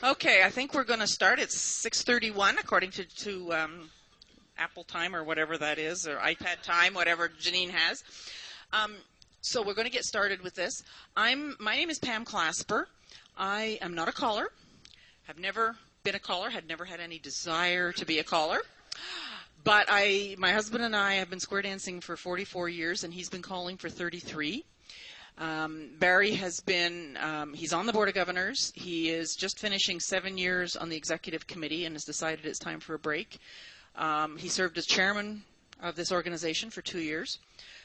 Okay, I think we're going to start. It's 6:31 according to Apple time or whatever that is, or iPad time, whatever Janienne has. Um, so we're going to get started with this. My name is Pam Clasper. I am not a caller. Have never been a caller. Had never had any desire to be a caller. But my husband and I have been square dancing for 44 years, and he's been calling for 33. Barry has been, he's on the Board of Governors. He is just finishing 7 years on the Executive Committee and has decided it's time for a break. He served as chairman of this organization for 2 years.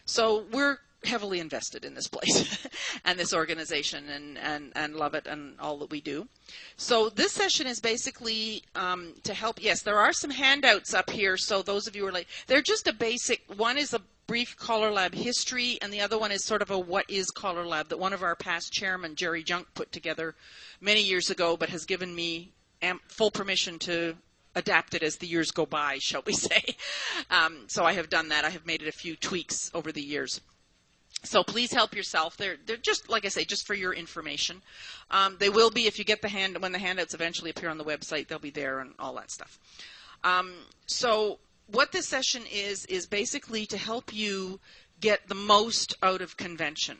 So we're heavily invested in this place and this organization and love it and all that we do. So this session is basically to help. Yes, there are some handouts up here. So those of you who are like, they're just a basic, one is a brief CALLERLAB history, and the other one is sort of a what is CALLERLAB that one of our past chairmen, Jerry Junk, put together many years ago, but has given me full permission to adapt it as the years go by, shall we say. So I have done that. I have made it a few tweaks over the years. So please help yourself. They're just, like I say, just for your information. They will be, if you get when the handouts eventually appear on the website, they'll be there and all that stuff. So what this session is basically to help you get the most out of convention.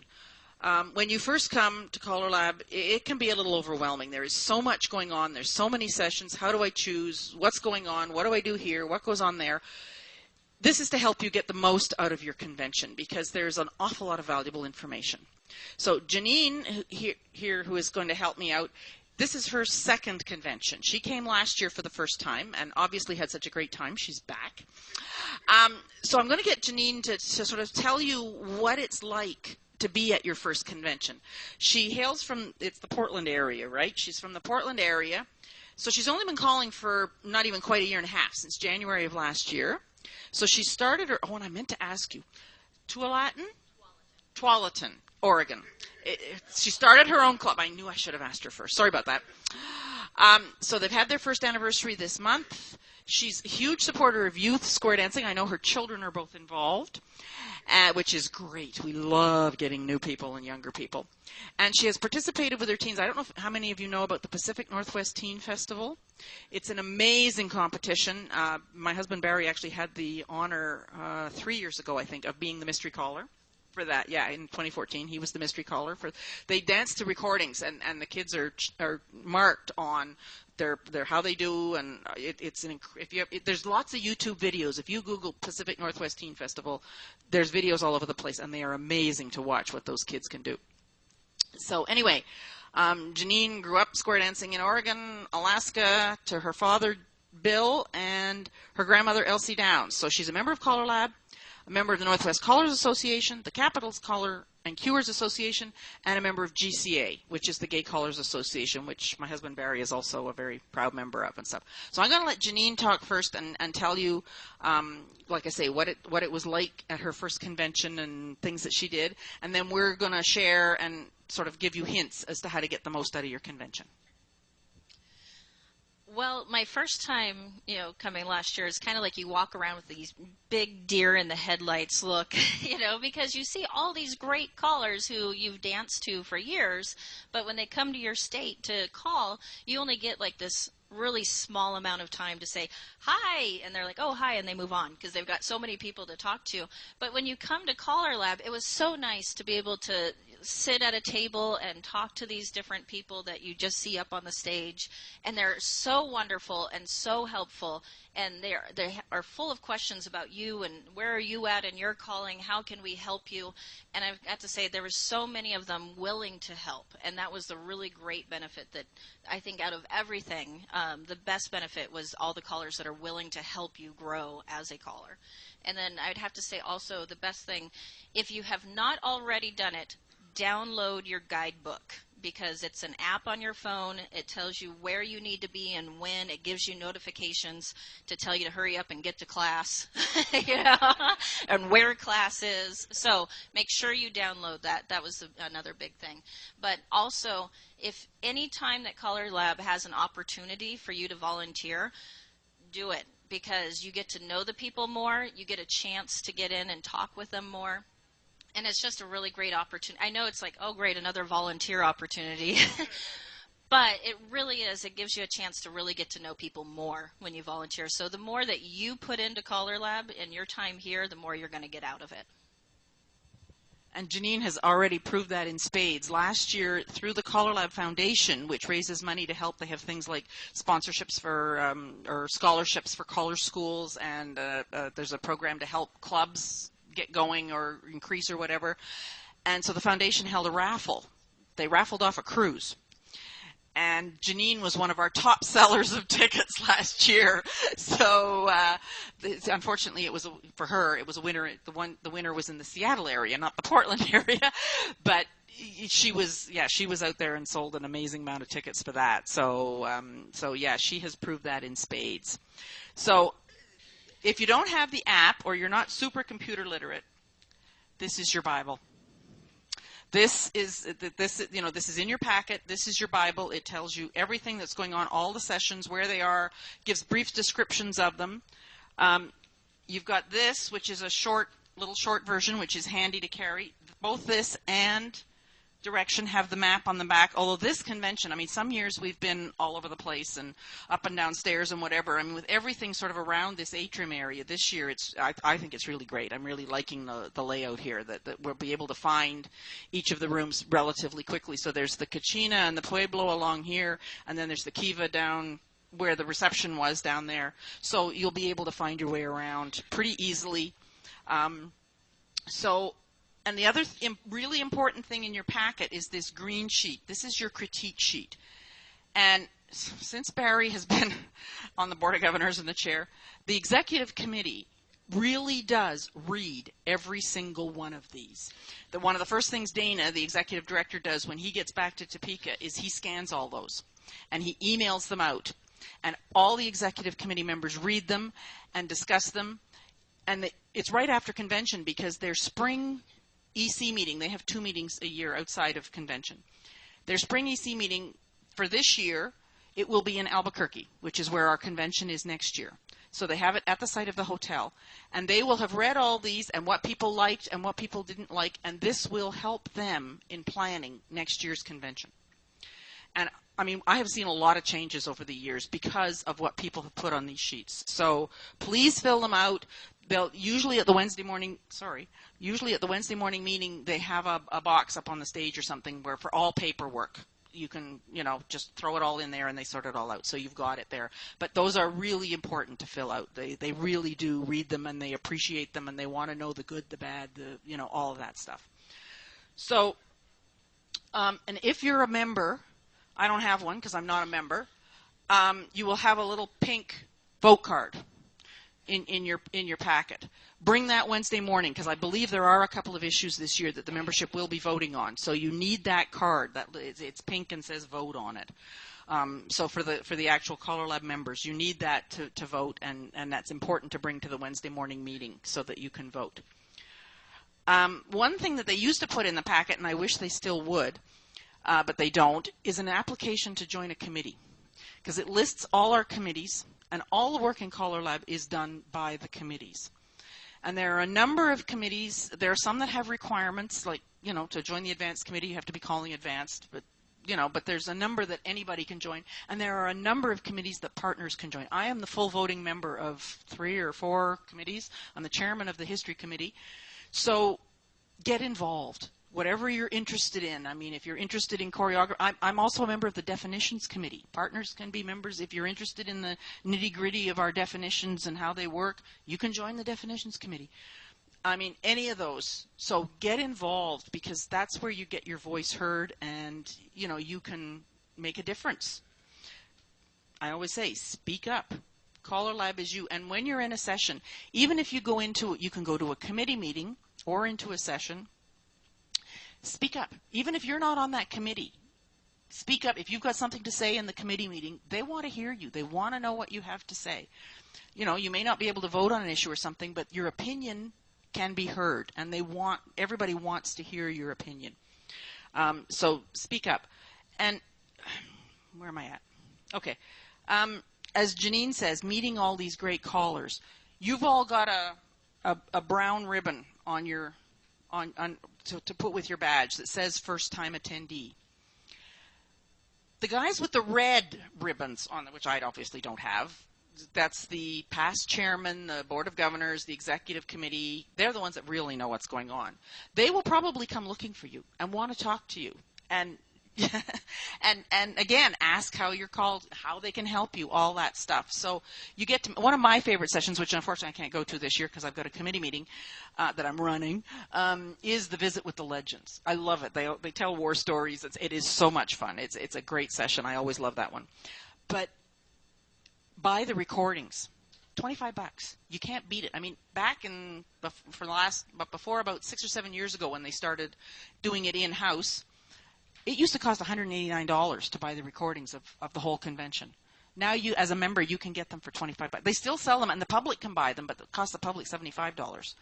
When you first come to CALLERLAB, it can be a little overwhelming. There is so much going on. There's so many sessions. How do I choose? What's going on? What do I do here? What goes on there? This is to help you get the most out of your convention because there's an awful lot of valuable information. So Janienne here, who is going to help me out, this is her second convention. She came last year for the first time and obviously had such a great time. She's back. So I'm going to get Janienne to sort of tell you what it's like to be at your first convention. She hails from, it's the Portland area, right? She's from the Portland area. So she's only been calling for not even quite a year and a half, since January of last year. So she started her, oh, and I meant to ask you, Tualatin? Tualatin, Oregon. She started her own club. I knew I should have asked her first. Sorry about that. So they've had their first anniversary this month. She's a huge supporter of youth square dancing. I know her children are both involved, which is great. We love getting new people and younger people. And she has participated with her teens. I don't know how many of you know about the Pacific Northwest Teen Festival. It's an amazing competition. My husband Barry actually had the honor 3 years ago, I think, of being the mystery caller for that. Yeah, in 2014, he was the mystery caller. They dance to recordings, and the kids are marked on their how they do, and there's lots of YouTube videos. If you Google Pacific Northwest Teen Festival, there's videos all over the place, and they are amazing to watch what those kids can do. So anyway, Janienne grew up square dancing in Oregon, Alaska, to her father Bill and her grandmother Elsie Downs. So she's a member of CALLERLAB, a member of the Northwest Callers Association, the Capitals Caller and Cuers Association, and a member of GCA, which is the Gay Callers Association, which my husband Barry is also a very proud member of and stuff. So I'm going to let Janienne talk first and tell you, like I say, what it was like at her first convention and things that she did, and then we're going to share and sort of give you hints as to how to get the most out of your convention. Well, my first time, coming last year is kind of like you walk around with these big deer in the headlights look, because you see all these great callers who you've danced to for years, but when they come to your state to call, you only get like this really small amount of time to say hi, and they're like, oh, hi, and they move on because they've got so many people to talk to. But when you come to CALLERLAB, it was so nice to be able to sit at a table and talk to these different people that you just see up on the stage, and they're so wonderful and so helpful, and they are full of questions about you and where are you at in your calling, how can we help you, and I've got to say there were so many of them willing to help, and that was the really great benefit that I think out of everything, the best benefit was all the callers that are willing to help you grow as a caller. And then I'd have to say also the best thing, if you have not already done it, download your guidebook, because it's an app on your phone. It tells you where you need to be and when. It gives you notifications to tell you to hurry up and get to class, and where class is. So make sure you download that. That was another big thing. But also, if any time that CALLERLAB has an opportunity for you to volunteer, do it, because you get to know the people more. You get a chance to get in and talk with them more. And it's just a really great opportunity. I know it's like, oh, great, another volunteer opportunity. But it really is, it gives you a chance to really get to know people more when you volunteer. So the more that you put into CALLERLAB in your time here, the more you're going to get out of it. And Janienne has already proved that in spades. Last year, through the CALLERLAB Foundation, which raises money to help, they have things like sponsorships for or scholarships for caller schools, and there's a program to help clubs get going or increase or whatever. And so the foundation held a raffle. They raffled off a cruise. And Janienne was one of our top sellers of tickets last year. So unfortunately, for her, it was a winner. The winner was in the Seattle area, not the Portland area. But she was out there and sold an amazing amount of tickets for that. So she has proved that in spades. So if you don't have the app or you're not super computer literate, this is your Bible. This is in your packet. This is your Bible. It tells you everything that's going on, all the sessions, where they are, gives brief descriptions of them. You've got this, which is a little short version, which is handy to carry. Both this and direction have the map on the back. Although this convention, some years we've been all over the place and up and down stairs and whatever. With everything sort of around this atrium area, this year I think it's really great. I'm really liking the layout here, that we'll be able to find each of the rooms relatively quickly. So there's the Kachina and the Pueblo along here, and then there's the Kiva down where the reception was down there. So you'll be able to find your way around pretty easily. And the other really important thing in your packet is this green sheet. This is your critique sheet. And since Barry has been on the Board of Governors and the chair, the executive committee really does read every single one of these. One of the first things Dana, the executive director, does when he gets back to Topeka is he scans all those and he emails them out. And all the executive committee members read them and discuss them. And it's right after convention because their spring EC meeting, they have 2 meetings a year outside of convention. Their spring EC meeting for this year, it will be in Albuquerque, which is where our convention is next year. So they have it at the site of the hotel. And they will have read all these and what people liked and what people didn't like, and this will help them in planning next year's convention. And I have seen a lot of changes over the years because of what people have put on these sheets. So please fill them out. Usually at the Wednesday morning meeting, they have a box up on the stage or something where for all paperwork, you can, just throw it all in there and they sort it all out. So you've got it there. But those are really important to fill out. They really do read them and they appreciate them and they want to know the good, the bad, all of that stuff. So, and if you're a member, I don't have one because I'm not a member, you will have a little pink vote card in your packet. Bring that Wednesday morning because I believe there are a couple of issues this year that the membership will be voting on. So you need that card. It's pink and says vote on it. So for the actual CALLERLAB members, you need that to vote, and that's important to bring to the Wednesday morning meeting so that you can vote. One thing that they used to put in the packet, and I wish they still would, but they don't, is an application to join a committee because it lists all our committees. And all the work in CALLERLAB is done by the committees. And there are a number of committees. There are some that have requirements, like, to join the advanced committee, you have to be calling advanced. But there's a number that anybody can join. And there are a number of committees that partners can join. I am the full voting member of 3 or 4 committees. I'm the chairman of the history committee. So get involved. Whatever you're interested in. If you're interested in choreography, I'm also a member of the definitions committee. Partners can be members. If you're interested in the nitty-gritty of our definitions and how they work, you can join the definitions committee. Any of those. So get involved because that's where you get your voice heard and, you can make a difference. I always say, speak up. CALLERLAB is you. And when you're in a session, even if you can go to a committee meeting or into a session, speak up. Even if you're not on that committee, speak up. If you've got something to say in the committee meeting, they want to hear you. They want to know what you have to say. You may not be able to vote on an issue or something, but your opinion can be heard, and everybody wants to hear your opinion. So speak up. And where am I at? Okay. As Janienne says, meeting all these great callers, you've all got a brown ribbon on your to put with your badge that says first time attendee. The guys with the red ribbons on, which I obviously don't have, that's the past chairman, the board of governors, the executive committee. They're the ones that really know what's going on. They will probably come looking for you and want to talk to you. And and again, ask how you're called, how they can help you, all that stuff. So you get to one of my favorite sessions, which unfortunately I can't go to this year because I've got a committee meeting that I'm running, is the visit with the legends. I love it. They tell war stories. It is so much fun. It's a great session. I always love that one. But buy the recordings. $25. You can't beat it. I mean, back in before about 6 or 7 years ago when they started doing it in-house, it used to cost $189 to buy the recordings of the whole convention. Now you, as a member, you can get them for $25. They still sell them, and the public can buy them, but it costs the public $75.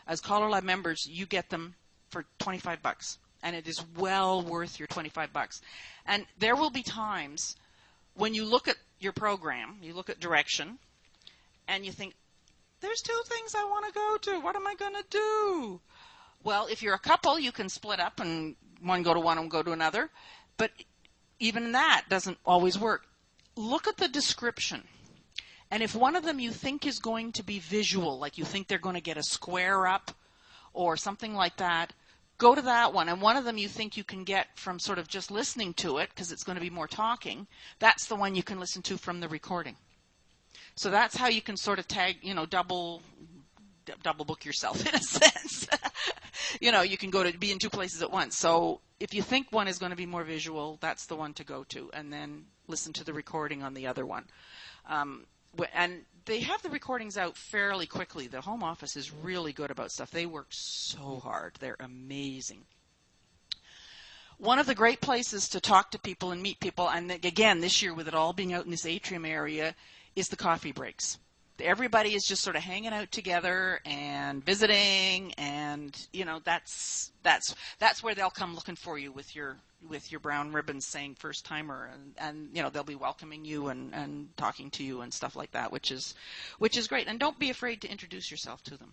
As CALLERLAB members, you get them for $25, and it is well worth your $25. And there will be times when you look at your program, you look at direction, and you think, there's 2 things I want to go to. What am I going to do? Well, if you're a couple, you can split up and one go to one and go to another. But even that doesn't always work. Look at the description. And if one of them you think is going to be visual, like you think they're going to get a square up or something like that, go to that one. And one of them you think you can get from sort of just listening to it because it's going to be more talking, that's the one you can listen to from the recording. So that's how you can sort of double book yourself in a sense. You can be in 2 places at once. So if you think one is going to be more visual, that's the one to go to, and then listen to the recording on the other one. And they have the recordings out fairly quickly. The home office is really good about stuff. They work so hard. They're amazing. One of the great places to talk to people and meet people, and again, this year with it all being out in this atrium area, is the coffee breaks. Everybody is just sort of hanging out together and visiting, and that's where they'll come looking for you with your brown ribbons saying first timer, and they'll be welcoming you and talking to you and stuff like that, which is great. And don't be afraid to introduce yourself to them.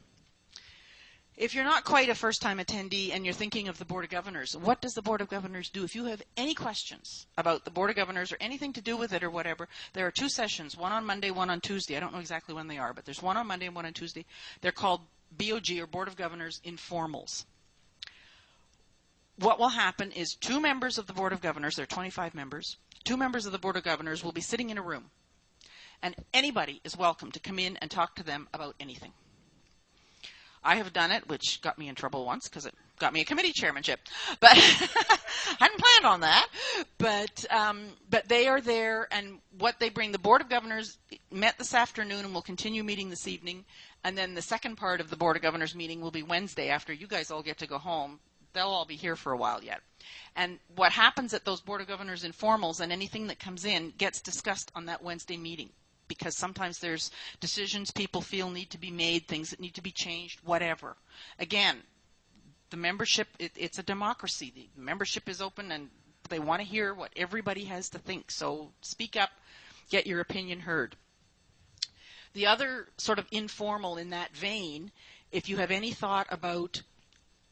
If you're not quite a first-time attendee and you're thinking of the Board of Governors, what does the Board of Governors do? If you have any questions about the Board of Governors or anything to do with it or whatever, there are 2 sessions, one on Monday, one on Tuesday. I don't know exactly when they are, but there's one on Monday and one on Tuesday. They're called BOG, or Board of Governors Informals. What will happen is 2 members of the Board of Governors, there are 25 members, 2 members of the Board of Governors will be sitting in a room, and anybody is welcome to come in and talk to them about anything. I have done it, which got me in trouble once because it got me a committee chairmanship, but hadn't planned on that. But they are there, and what they bring, the Board of Governors met this afternoon and will continue meeting this evening, and then the second part of the Board of Governors meeting will be Wednesday after you guys all get to go home. They'll all be here for a while yet. And what happens at those Board of Governors informals and anything that comes in gets discussed on that Wednesday meeting. Because sometimes there's decisions people feel need to be made, things that need to be changed, whatever. Again, the membership, it's a democracy. The membership is open, and they want to hear what everybody has to think. So speak up, get your opinion heard. The other sort of informal in that vein, if you have any thought about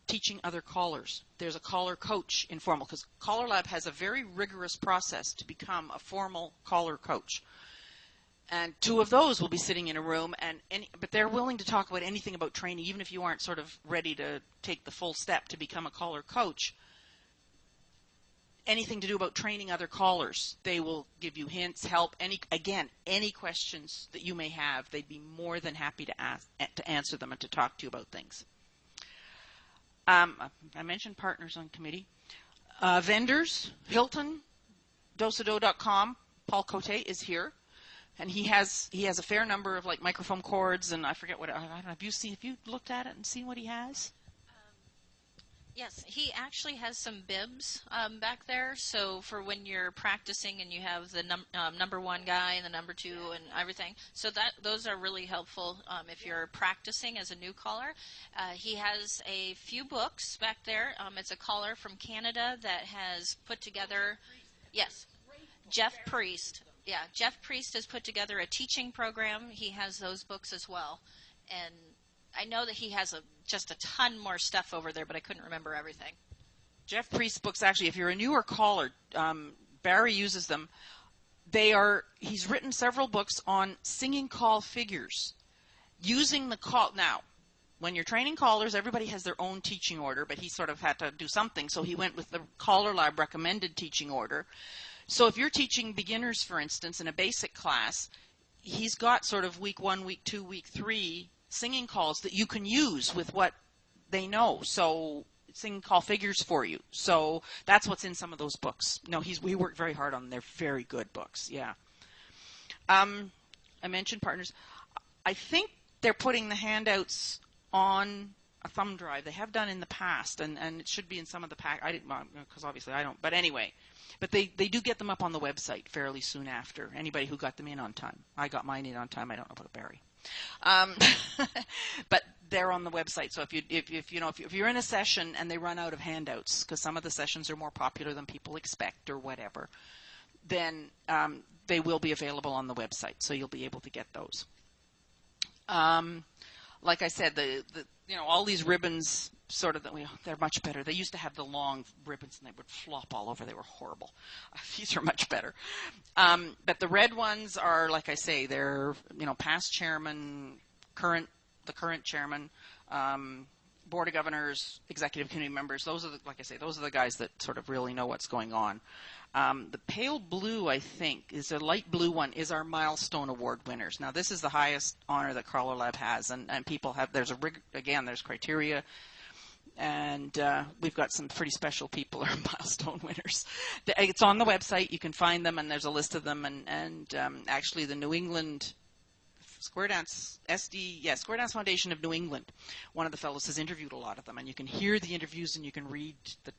teaching other callers, there's a caller coach informal, because CALLERLAB has a very rigorous process to become a formal caller coach. And 2 of those will be sitting in a room, but they're willing to talk about anything about training, even if you aren't sort of ready to take the full step to become a caller coach. Anything to do about training other callers, they will give you hints, help, any questions that you may have. They'd be more than happy to answer them and to talk to you about things. I mentioned partners on committee. Vendors, Hilton, dosado.com, Paul Cote is here. And he has a fair number of like microphone cords, and I forget what. I don't know. Have you looked at it and seen what he has? Yes, he actually has some bibs back there. So for when you're practicing and you have the number 1 guy and the number 2 and everything, so those are really helpful if you're practicing as a new caller. He has a few books back there. It's a caller from Canada that has put together. Yes, Jeff Priest. Yeah, Jeff Priest has put together a teaching program. He has those books as well. And I know that he has just a ton more stuff over there, but I couldn't remember everything. Jeff Priest's books, actually, if you're a newer caller, Barry uses them. He's written several books on singing call figures, using the call. Now, when you're training callers, everybody has their own teaching order, but he sort of had to do something, so he went with the CALLERLAB recommended teaching order. So if you're teaching beginners, for instance, in a basic class, he's got sort of week 1, week 2, week 3 singing calls that you can use with what they know. So singing call figures for you. So that's what's in some of those books. No, we worked very hard on them. They're very good books. Yeah. I mentioned partners. I think they're putting the handouts on a thumb drive. They have done in the past, and it should be in some of the pack. I didn't, because obviously I don't. But anyway, but they do get them up on the website fairly soon after. Anybody who got them in on time. I got mine in on time. I don't know about Barry. But they're on the website. So if you're in a session and they run out of handouts, because some of the sessions are more popular than people expect or whatever, then they will be available on the website. So you'll be able to get those. Like I said, all these ribbons they're much better. They used to have the long ribbons and they would flop all over. They were horrible. These are much better. But the red ones are, like I say, they're past chairman, the current chairman, board of governors, executive committee members. Those are the guys that sort of really know what's going on. The pale blue, I think, is a light blue one, is our milestone award winners. Now, this is the highest honor that CALLERLAB has, and people have. There's criteria, and we've got some pretty special people who are milestone winners. It's on the website. You can find them, and there's a list of them. And actually, the New England Square Dance Foundation of New England, one of the fellows has interviewed a lot of them, and you can hear the interviews and you can read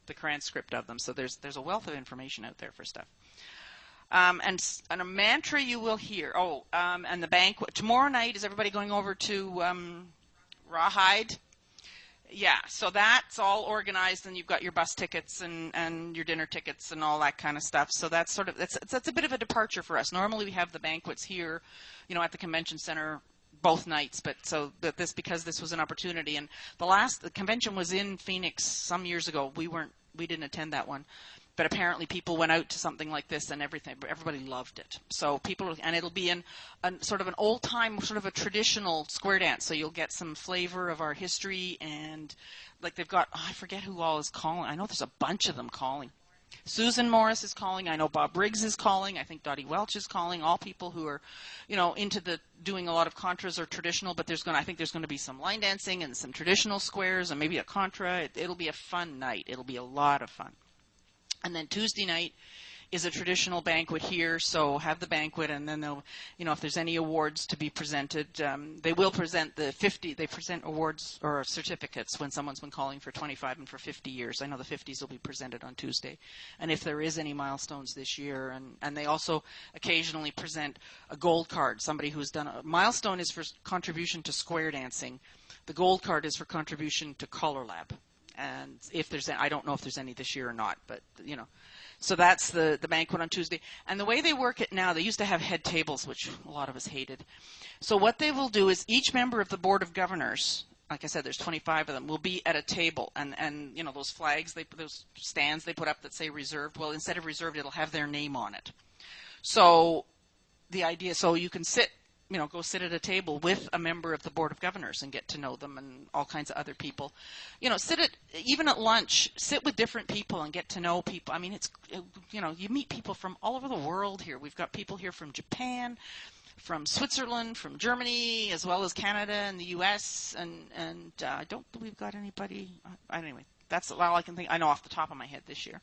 the transcript of them. So there's a wealth of information out there for stuff. And a mantra you will hear. And the banquet tomorrow night. Is everybody going over to Rawhide? Yeah, so that's all organized, and you've got your bus tickets and your dinner tickets and all that kind of stuff. So that's that's a bit of a departure for us. Normally we have the banquets here, at the convention center both nights, but because this was an opportunity, and the convention was in Phoenix some years ago. We didn't attend that one. But apparently people went out to something like this and everybody loved it. So and it'll be in sort of an old time, sort of a traditional square dance. So you'll get some flavor of our history, and like they've got, I forget who all is calling. I know there's a bunch of them calling. Susan Morris is calling. I know Bob Briggs is calling. I think Dottie Welch is calling. All people who are, into doing a lot of contras or traditional, but I think there's going to be some line dancing and some traditional squares and maybe a contra. It'll be a fun night. It'll be a lot of fun. And then Tuesday night is a traditional banquet here, so have the banquet, and then they'll, if there's any awards to be presented, they will present they present awards or certificates when someone's been calling for 25 and for 50 years. I know the 50s will be presented on Tuesday. And if there is any milestones this year, and they also occasionally present a gold card, somebody who's done a milestone is for contribution to square dancing. The gold card is for contribution to CALLERLAB. And I don't know if there's any this year or not, but, So that's the banquet on Tuesday. And the way they work it now, they used to have head tables, which a lot of us hated. So what they will do is each member of the Board of Governors, like I said, there's 25 of them, will be at a table. And those flags, those stands they put up that say reserved, well, instead of reserved, it'll have their name on it. So the idea, you can go sit at a table with a member of the Board of Governors and get to know them and all kinds of other people. Even at lunch, sit with different people and get to know people. I mean, you meet people from all over the world here. We've got people here from Japan, from Switzerland, from Germany, as well as Canada and the U.S. And I don't believe we've got anybody. Anyway, that's all I can think. I know off the top of my head this year.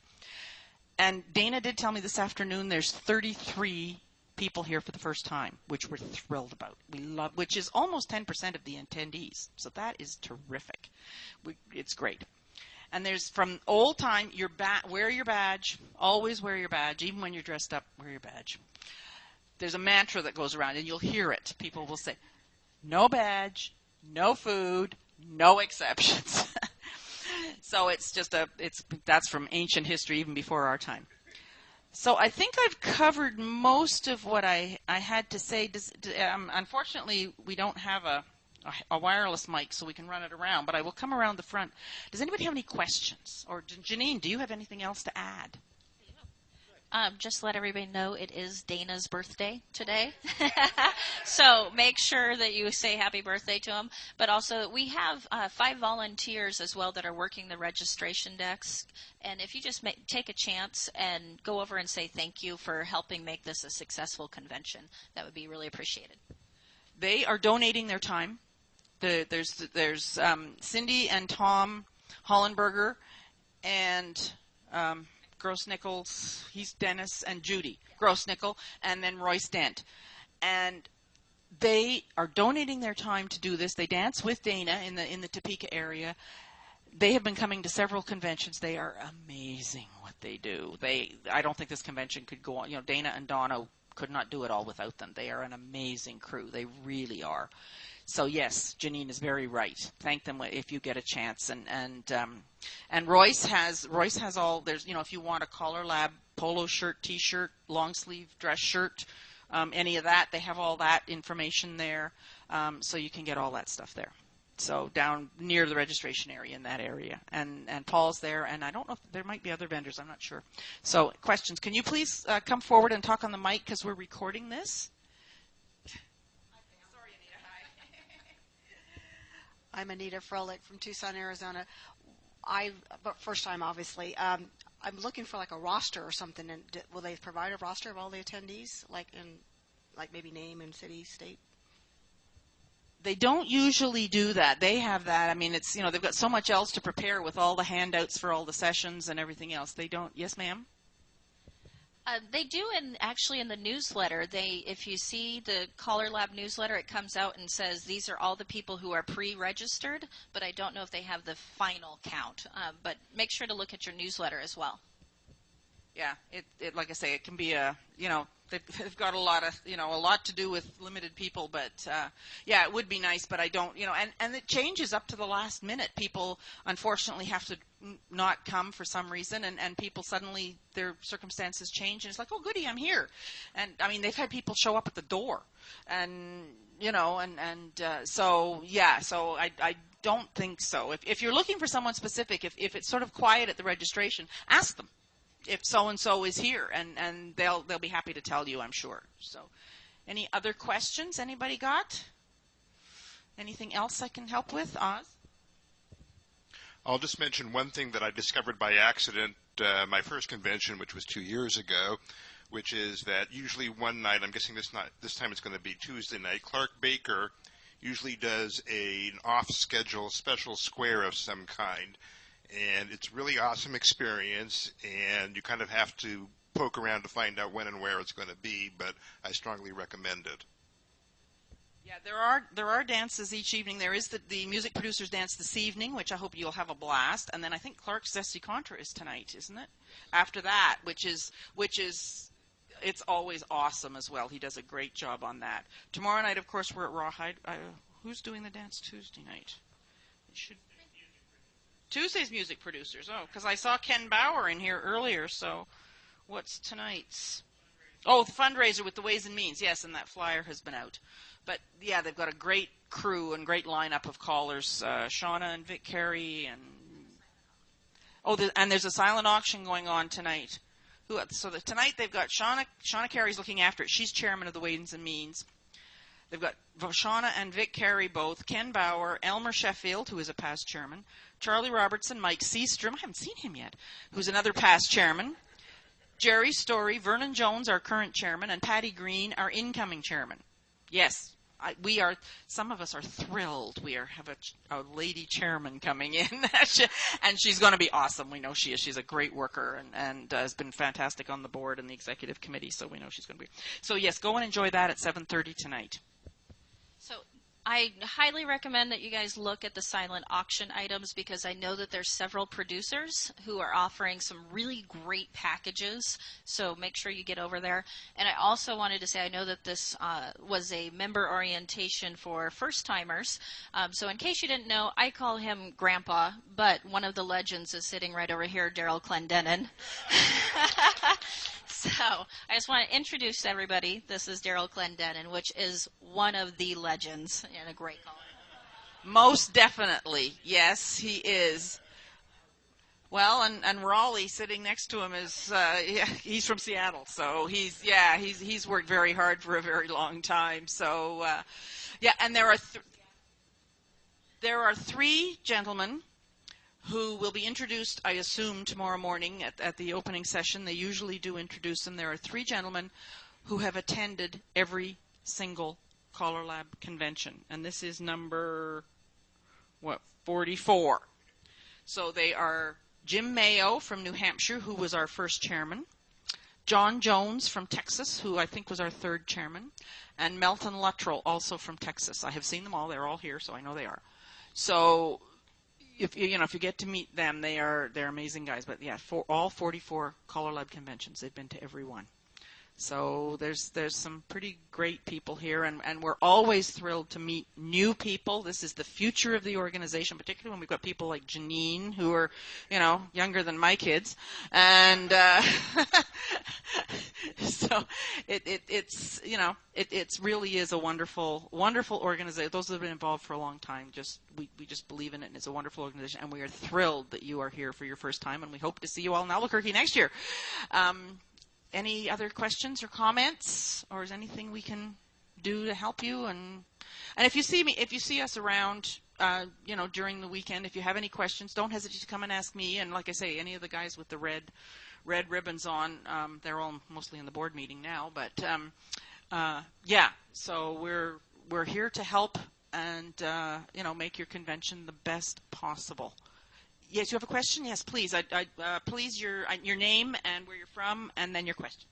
And Dana did tell me this afternoon there's 33 people here for the first time, which we're thrilled about. Which is almost 10% of the attendees. So that is terrific. It's great. And there's from old time, wear your badge. Always wear your badge. Even when you're dressed up, wear your badge. There's a mantra that goes around, and you'll hear it. People will say, no badge, no food, no exceptions. So that's from ancient history, even before our time. So I think I've covered most of what I had to say. Unfortunately, we don't have a wireless mic, so we can run it around, but I will come around the front. Does anybody have any questions? Or Janine, do you have anything else to add? Just let everybody know it is Dana's birthday today. So make sure that you say happy birthday to him. But also, we have 5 volunteers as well that are working the registration desk. And if you just take a chance and go over and say thank you for helping make this a successful convention, that would be really appreciated. They are donating their time. There's Cindy and Tom Hollenberger and Gross-Nichols, he's Dennis, and Judy Gross-Nickel, and then Royce Dent. And they are donating their time to do this. They dance with Dana in the Topeka area. They have been coming to several conventions. They are amazing what they do. I don't think this convention could go on. Dana and Donna could not do it all without them. They are an amazing crew. They really are. So yes, Janine is very right. Thank them if you get a chance. And Royce has all. There's if you want a CALLERLAB polo shirt, T-shirt, long sleeve dress shirt, any of that, they have all that information there. So you can get all that stuff there. So down near the registration area in that area, and Paul's there, and I don't know if there might be other vendors. I'm not sure. So questions? Can you please come forward and talk on the mic because we're recording this? I'm Anita Froelich from Tucson, Arizona. But first time, obviously. I'm looking for like a roster or something. And will they provide a roster of all the attendees, like maybe name and city, state? They don't usually do that. They have that. I mean, it's they've got so much else to prepare with all the handouts for all the sessions and everything else. They don't. Yes, ma'am. They do, actually in the newsletter. If you see the CALLERLAB newsletter, it comes out and says these are all the people who are pre-registered, but I don't know if they have the final count. But make sure to look at your newsletter as well. Yeah, it like I say, it can be they've got a lot to do with limited people, but yeah, it would be nice, but I don't, and it changes up to the last minute. People unfortunately have to not come for some reason, and people suddenly their circumstances change, and it's like, oh goody, I'm here. And I mean, they've had people show up at the door, and so yeah, so I don't think so. If you're looking for someone specific, if it's sort of quiet at the registration, ask them if so-and-so is here, and they'll be happy to tell you, I'm sure. So any other questions anybody got? Anything else I can help with? Oz? I'll just mention one thing that I discovered by accident my first convention, which was 2 years ago, which is that usually one night, I'm guessing this time it's going to be Tuesday night, Clark Baker usually does an off-schedule special square of some kind. And it's a really awesome experience, and you kind of have to poke around to find out when and where it's going to be, but I strongly recommend it. Yeah, there are dances each evening. There is the music producers dance this evening, which I hope you'll have a blast, and then I think Clark's Zesty Contra is tonight, isn't it? After that, which is it's always awesome as well. He does a great job on that. Tomorrow night, of course, we're at Rawhide. Who's doing the dance Tuesday night? It should. Tuesday's music producers. Oh, because I saw Ken Bauer in here earlier, so what's tonight's? Oh, the fundraiser with the Ways and Means. Yes, and that flyer has been out. But, yeah, they've got a great crew and great lineup of callers. Shauna and Vic Carey. And there's a silent auction going on tonight. Tonight they've got Shauna Carey's looking after it. She's chairman of the Ways and Means. They've got Shauna and Vic Carey both, Ken Bauer, Elmer Sheffield, who is a past chairman, Charlie Robertson, Mike Seastrom, I haven't seen him yet, who's another past chairman, Jerry Story, Vernon Jones, our current chairman, and Patty Green, our incoming chairman. Yes, some of us are thrilled. We have a lady chairman coming in, and she's going to be awesome. We know she is. She's a great worker and has been fantastic on the board and the executive committee, so we know she's going to be. So, yes, go and enjoy that at 7:30 tonight. So I highly recommend that you guys look at the silent auction items because I know that there's several producers who are offering some really great packages. So make sure you get over there. And I also wanted to say I know that this was a member orientation for first-timers. So in case you didn't know, I call him Grandpa, but one of the legends is sitting right over here, Daryl Clendenin. So I just want to introduce everybody. This is Daryl Clendenin, which is one of the legends and a great caller. Most definitely. Yes, he is. Well, and Raleigh sitting next to him is he's from Seattle, so he's worked very hard for a very long time. So and there are three gentlemen who will be introduced, I assume, tomorrow morning at the opening session. They usually do introduce them. There are three gentlemen who have attended every single CALLERLAB convention, and this is number 44. So they are Jim Mayo from New Hampshire, who was our first chairman, John Jones from Texas, who I think was our third chairman, and Melton Luttrell, also from Texas. I have seen them all. They're all here, so I know they are. So if you get to meet them, they're amazing guys. But yeah, for all 44 CALLERLAB conventions, they've been to every one. So there's some pretty great people here, and we're always thrilled to meet new people. This is the future of the organization, particularly when we've got people like Janienne, who are, younger than my kids, and so it really is a wonderful organization. Those that have been involved for a long time, we just believe in it, and it's a wonderful organization, and we are thrilled that you are here for your first time, and we hope to see you all in Albuquerque next year. Any other questions or comments, or is anything we can do to help you? And if you see us around, during the weekend, if you have any questions, don't hesitate to come and ask me. And like I say, any of the guys with the red ribbons on, they're all mostly in the board meeting now. But so we're here to help and make your convention the best possible. Yes, you have a question? Yes, please. Please, your name and where you're from, and then your question.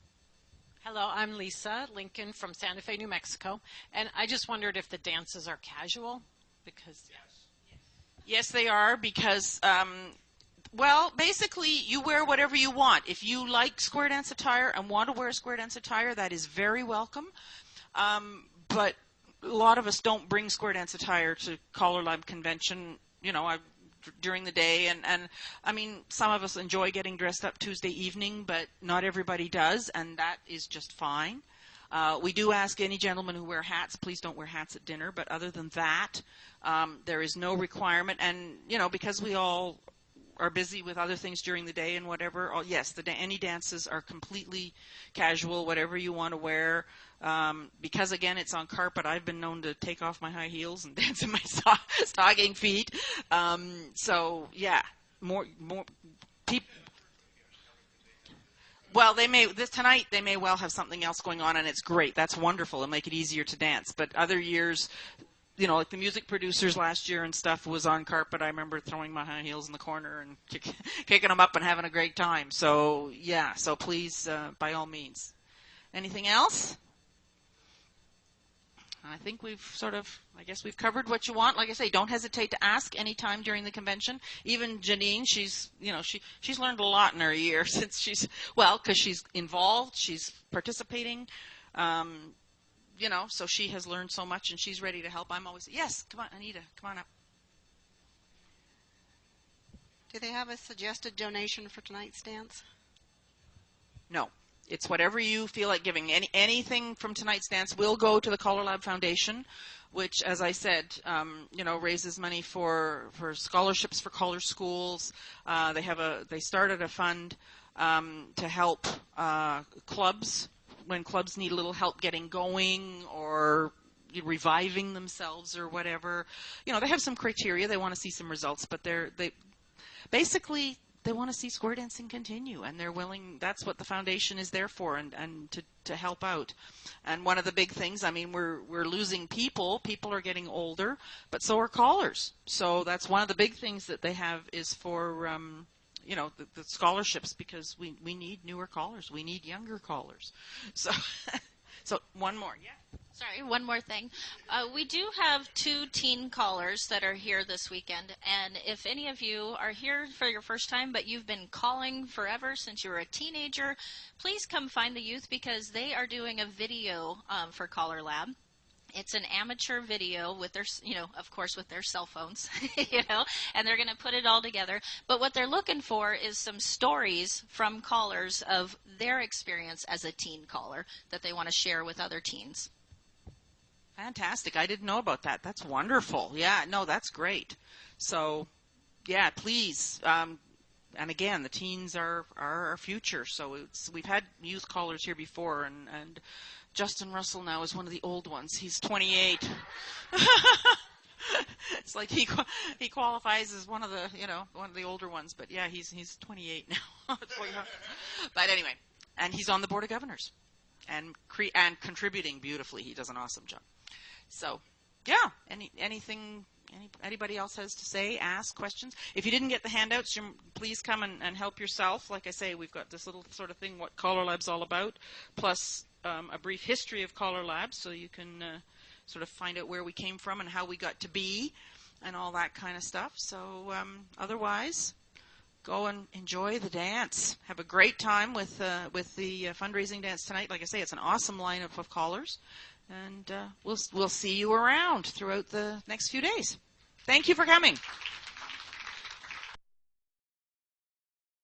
Hello, I'm Lisa Lincoln from Santa Fe, New Mexico, and I just wondered if the dances are casual, because yes, they are, because basically you wear whatever you want. If you like square dance attire and want to wear square dance attire, that is very welcome. But a lot of us don't bring square dance attire to CALLERLAB convention. During the day, and I mean, some of us enjoy getting dressed up Tuesday evening, but not everybody does, and that is just fine. We do ask any gentlemen who wear hats, please don't wear hats at dinner, but other than that, there is no requirement, and because we all are busy with other things during the day and whatever, yes, any dances are completely casual, whatever you want to wear. Because again, it's on carpet, I've been known to take off my high heels and dance in my stocking feet. So yeah, more people. Well, tonight they may well have something else going on, and it's great. That's wonderful. It'll make it easier to dance. But other years, like the music producers last year and stuff was on carpet. I remember throwing my high heels in the corner and kicking them up and having a great time. So yeah, so please, by all means. Anything else? I think we've I guess we've covered what you want. Like I say, don't hesitate to ask any time during the convention. Even Janienne, she's learned a lot in her year since because she's involved, she's participating, so she has learned so much and she's ready to help. I'm always, yes, come on, Anita, come on up. Do they have a suggested donation for tonight's dance? No. It's whatever you feel like giving. Anything from tonight's dance will go to the CALLERLAB Foundation, which, as I said, raises money for scholarships for color schools. They started a fund to help clubs when clubs need a little help getting going or reviving themselves or whatever. They have some criteria. They want to see some results, but basically they want to see square dancing continue, and they're willing. That's what the foundation is there for, and to help out. And one of the big things, I mean, we're losing people. People are getting older, but so are callers. So that's one of the big things that they have is for the scholarships, because we need newer callers. We need younger callers. So so one more, yeah. Sorry, one more thing. We do have 2 teen callers that are here this weekend, and if any of you are here for your first time but you've been calling forever since you were a teenager, please come find the youth, because they are doing a video for CALLERLAB. It's an amateur video with their, of course, with their cell phones, and they're going to put it all together. But what they're looking for is some stories from callers of their experience as a teen caller that they want to share with other teens. Fantastic. I didn't know about that. That's wonderful. Yeah, no, that's great. So, yeah, please, and again, the teens are our future. So we've had youth callers here before, and Justin Russell now is one of the old ones. He's 28. It's like he qualifies as one of the older ones, but yeah, he's 28 now. But anyway, and he's on the Board of Governors, and contributing beautifully. He does an awesome job. So, yeah, anybody else has to say, ask questions. If you didn't get the handouts, please come and help yourself. Like I say, we've got this little sort of thing, what CALLERLAB's all about, plus a brief history of CALLERLAB, so you can sort of find out where we came from and how we got to be and all that kind of stuff. So otherwise, go and enjoy the dance. Have a great time with the fundraising dance tonight. Like I say, it's an awesome lineup of callers. And we'll see you around throughout the next few days. Thank you for coming.